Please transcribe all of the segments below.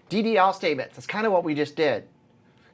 DDL statements. That's kind of what we just did.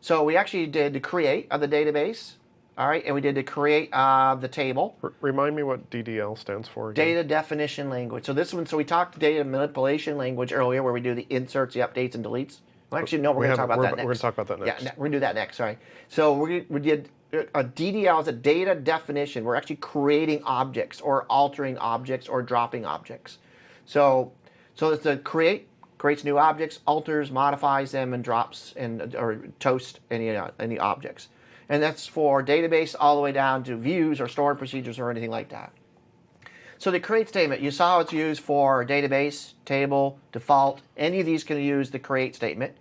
So we actually did the create of the database, all right, and we did the create of the table. Remind me what DDL stands for again. Data definition language. So this one, so we talked data manipulation language earlier, where we do the inserts, the updates, and deletes. Well, actually, no, we're going to talk about that next. We're going to talk about that next. Yeah, we're going to do that next. Sorry. So we did a DDL is a data definition. We're actually creating objects or altering objects or dropping objects. So it's the creates new objects, alters, modifies them, and drops or toast any objects. And that's for database all the way down to views or stored procedures or anything like that. So the create statement, you saw it's used for database, table, default. Any of these can use the create statement.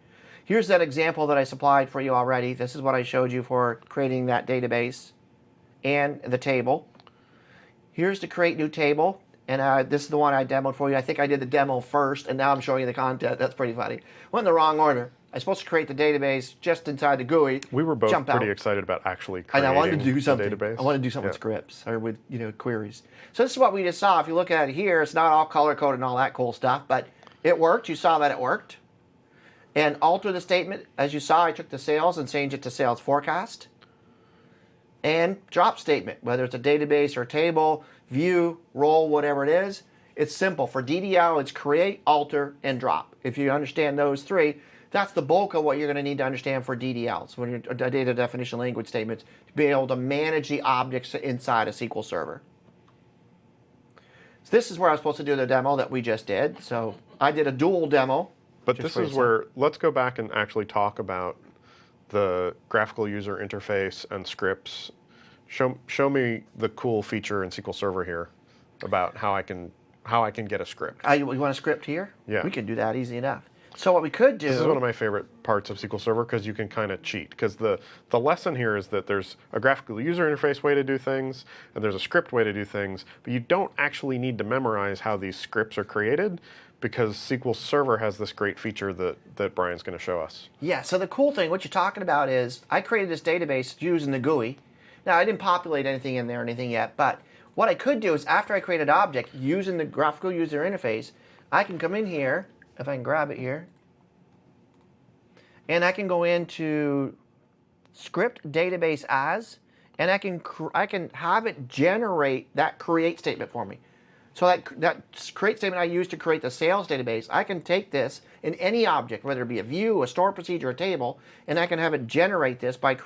Here's that example that I supplied for you already. This is what I showed you for creating that database and the table. Here's the create new table. And this is the one I demoed for you. I think I did the demo first, and now I'm showing you the content. That's pretty funny. Went in the wrong order. I was supposed to create the database just inside the GUI. We were both pretty excited about actually creating and I wanted to do something. the database. I wanted to do something with scripts or with queries. So this is what we just saw. If you look at it here, it's not all color-coded and all that cool stuff, but it worked. You saw that it worked. And alter the statement. As you saw, I took the sales and changed it to sales forecast. And drop statement, whether it's a database or a table, view, role, whatever it is. It's simple. For DDL, it's create, alter, and drop. If you understand those three, that's the bulk of what you're going to need to understand for DDL. So when you're data definition language statements, to be able to manage the objects inside a SQL Server. So this is where I was supposed to do the demo that we just did. So I did a dual demo. But this is where, let's go back and actually talk about the graphical user interface and scripts. Show me the cool feature in SQL Server here about how I can get a script. You want a script here? Yeah. We can do that easy enough. So what we could do... This is one of my favorite parts of SQL Server because you can kind of cheat. Because the lesson here is that there's a graphical user interface way to do things, and there's a script way to do things, but you don't actually need to memorize how these scripts are created because SQL Server has this great feature that Brian's going to show us. Yeah, so the cool thing, what you're talking about is, I created this database using the GUI. Now, I didn't populate anything in there or anything yet, but what I could do is after I create an object using the graphical user interface, I can come in here, if I can grab it here, and I can go into script database as, and I can have it generate that create statement for me. So that create statement I use to create the sales database, I can take this in any object, whether it be a view, a stored procedure, a table, and I can have it generate this by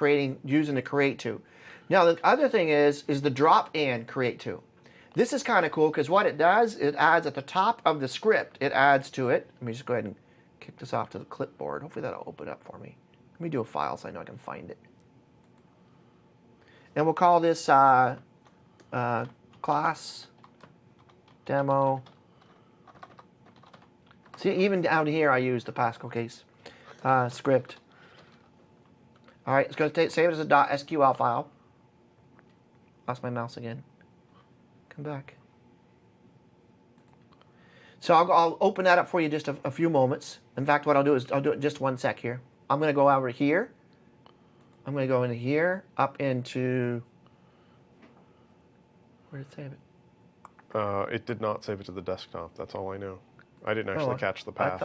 using the create to. Now the other thing is the drop and create to. This is kind of cool because what it does, it adds at the top of the script, it adds to it. Let me just go ahead and kick this off to the clipboard. Hopefully that'll open up for me. Let me do a file so I know I can find it. And we'll call this class demo. See, even down here I use the Pascal case script. All right, it's going to save it as a .sql file. Lost my mouse again. Come back. So I'll open that up for you just a few moments. In fact, what I'll do is I'll do it just one sec here. I'm going to go over here. I'm going to go into here, up into... Where did it save it? It did not save it to the desktop. That's all I know. I didn't actually catch the path.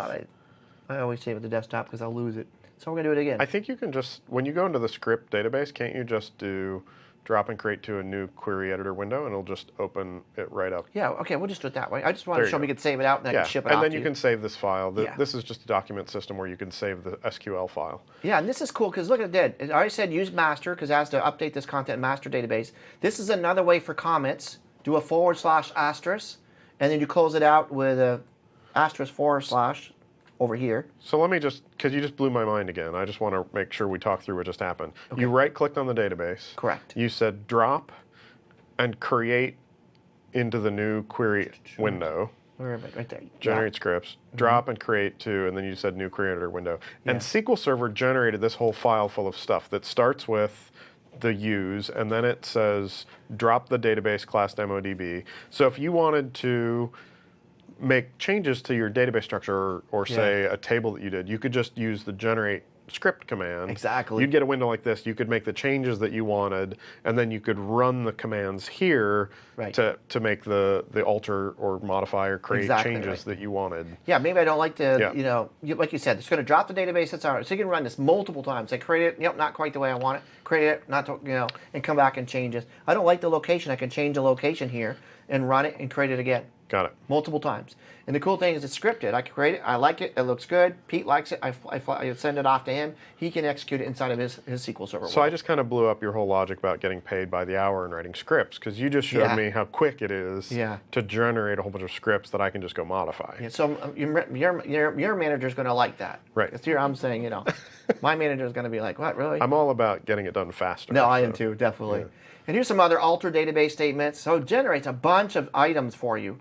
I always save it to the desktop because I'll lose it. So we're going to do it again. I think you can just, when you go into the script database, can't you just do drop and create to a new query editor window and it'll just open it right up? Yeah, okay, we'll just do it that way. I just wanted to show me you could save it out and I can ship it and off then to you can save this file. Yeah. This is just a document system where you can save the SQL file. Yeah, and this is cool because look at it did. I already said use master because it has to update this content in master database. This is another way for comments. Do a /* and then you close it out with a */ over here. So let me just, because you just blew my mind again, I just want to make sure we talk through what just happened. Okay. You right-clicked on the database. Correct. You said drop and create into the new query window. Where am I? Right there. Generate scripts. Drop and create to, and then you said new query editor window. Yeah. And SQL Server generated this whole file full of stuff that starts with the use, and then it says drop the database class DemoDB. So if you wanted to make changes to your database structure or say a table that you did, you could just use the generate script command, Exactly. you'd get a window like this. You could make the changes that you wanted, and then you could run the commands here Right. to make the alter or modify or create Exactly changes right. that you wanted. Yeah, maybe I don't like to, Yeah. you know, like you said, it's going to drop the database. That's all right. So you can run this multiple times. I create it, yep, not quite the way I want it. Create it, not, to, you know, and come back and change it. I don't like the location. I can change the location here and run it and create it again. Got it. Multiple times. And the cool thing is it's scripted. I can create it. I like it. It looks good. Pete likes it. I send it off to him. He can execute it inside of his SQL Server. So I just kind of blew up your whole logic about getting paid by the hour and writing scripts, because you just showed me how quick it is to generate a whole bunch of scripts that I can just go modify. Yeah, so your manager's going to like that. Right. It's here I'm saying, you know, my manager's going to be like, what, really? I'm all about getting it done faster. No, I am too, definitely. Yeah. And here's some other alter database statements. So it generates a bunch of items for you.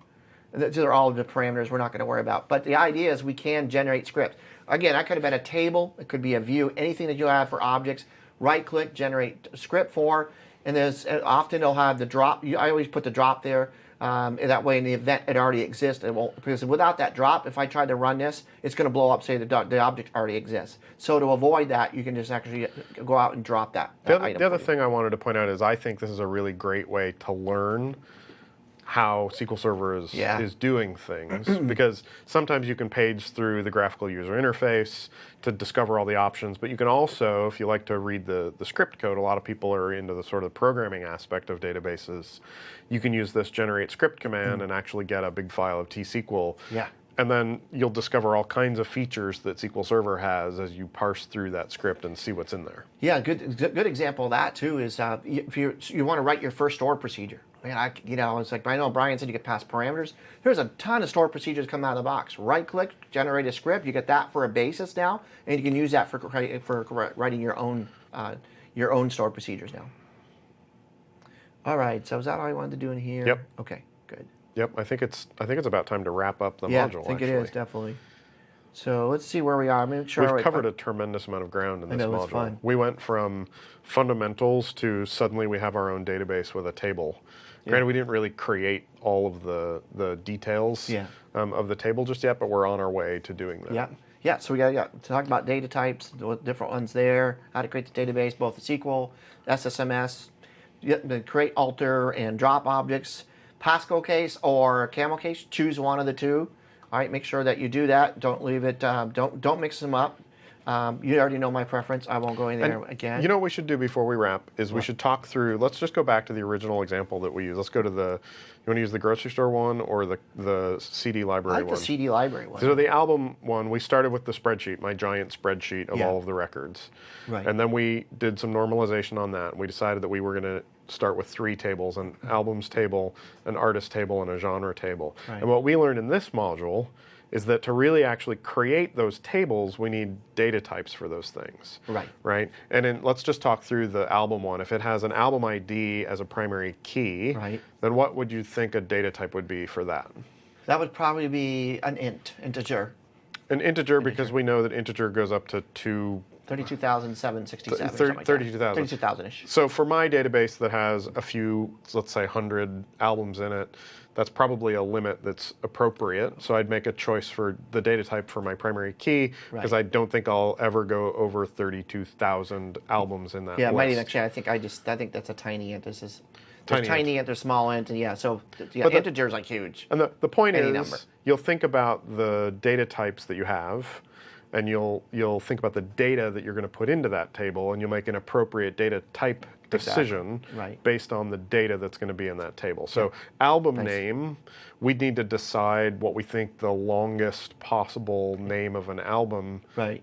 These are all the parameters we're not going to worry about. But the idea is we can generate scripts. Again, I could have been a table. It could be a view. Anything that you have for objects, right-click, generate script for. And there's often it'll have the drop. I always put the drop there. That way in the event it already exists, it won't. Because without that drop, if I try to run this, it's going to blow up, say the object already exists. So to avoid that, you can just actually go out and drop that item. The other thing I wanted to point out is I think this is a really great way to learn how SQL Server is doing things, because sometimes you can page through the graphical user interface to discover all the options, but you can also, if you like to read the script code, a lot of people are into the sort of programming aspect of databases, you can use this generate script command and actually get a big file of T-SQL. Yeah. And then you'll discover all kinds of features that SQL Server has as you parse through that script and see what's in there. Yeah, good example of that too is if you want to write your first store procedure. Man, it's like I know Brian said you could pass parameters. There's a ton of store procedures come out of the box. Right-click, generate a script. You get that for a basis now, and you can use that for writing your own store procedures now. All right, so is that all I wanted to do in here? Yep. Okay, good. Yep, I think it's about time to wrap up the module. Yeah, I think actually. it is definitely. So let's see where we are. We've covered a tremendous amount of ground in this module. It's fun. We went from fundamentals to suddenly we have our own database with a table. Granted, we didn't really create all of the details of the table just yet, but we're on our way to doing that. Yeah. Yeah, so we got to talk about data types, the different ones there, how to create the database, both the SQL, SSMS, create, alter, and drop objects, Pascal case or camel case, choose one of the two. All right, make sure that you do that. Don't leave it, don't mix them up. You already know my preference. I won't go in there again. You know what we should do before we wrap is we should talk through, let's just go back to the original example that we used. Let's go to you want to use the grocery store one or the CD library one? I like the CD library one. So the album one, we started with the spreadsheet, my giant spreadsheet of all of the records. Right. And then we did some normalization on that. We decided that we were going to start with 3 tables, an albums table, an artist table, and a genre table. Right. And what we learned in this module is that to really actually create those tables, we need data types for those things. Right. Right? And let's just talk through the album one. If it has an album ID as a primary key, then what would you think a data type would be for that? That would probably be an integer. An integer, because we know that integer goes up to 32,767. 32,000-ish. So for my database that has a few, let's say 100 albums in it, that's probably a limit that's appropriate. So I'd make a choice for the data type for my primary key, because I don't think I'll ever go over 32,000 albums in that list. Might even actually. I think that's a tiny int. There's tiny int, there's small int, and so integers like huge. And the point is, number. You'll think about the data types that you have, and you'll think about the data that you're going to put into that table, and you'll make an appropriate data type decision based on the data that's going to be in that table. So album name, we'd need to decide what we think the longest possible name of an album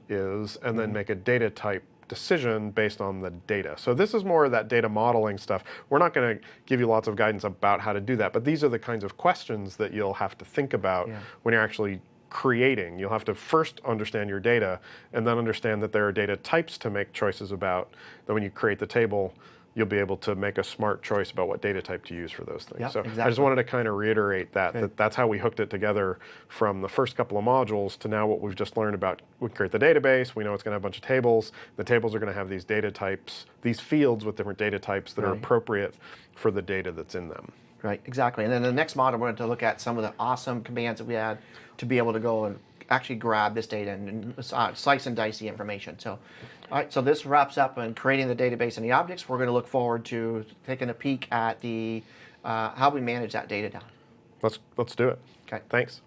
is, and then make a data type decision based on the data. So this is more of that data modeling stuff. We're not going to give you lots of guidance about how to do that, but these are the kinds of questions that you'll have to think about when you're actually creating. You'll have to first understand your data, and then understand that there are data types to make choices about. Then when you create the table, you'll be able to make a smart choice about what data type to use for those things. So I just wanted to kind of reiterate that's how we hooked it together from the first couple of modules to now what we've just learned about. We create the database, we know it's going to have a bunch of tables. The tables are going to have these data types, these fields with different data types that are appropriate for the data that's in them. Right, exactly. And then the next module, we're going to look at some of the awesome commands that we had to be able to go actually grab this data and slice and dice the information. So, all right, so this wraps up on creating the database and the objects. We're going to look forward to taking a peek at the how we manage that data down. Let's do it. Okay. Thanks.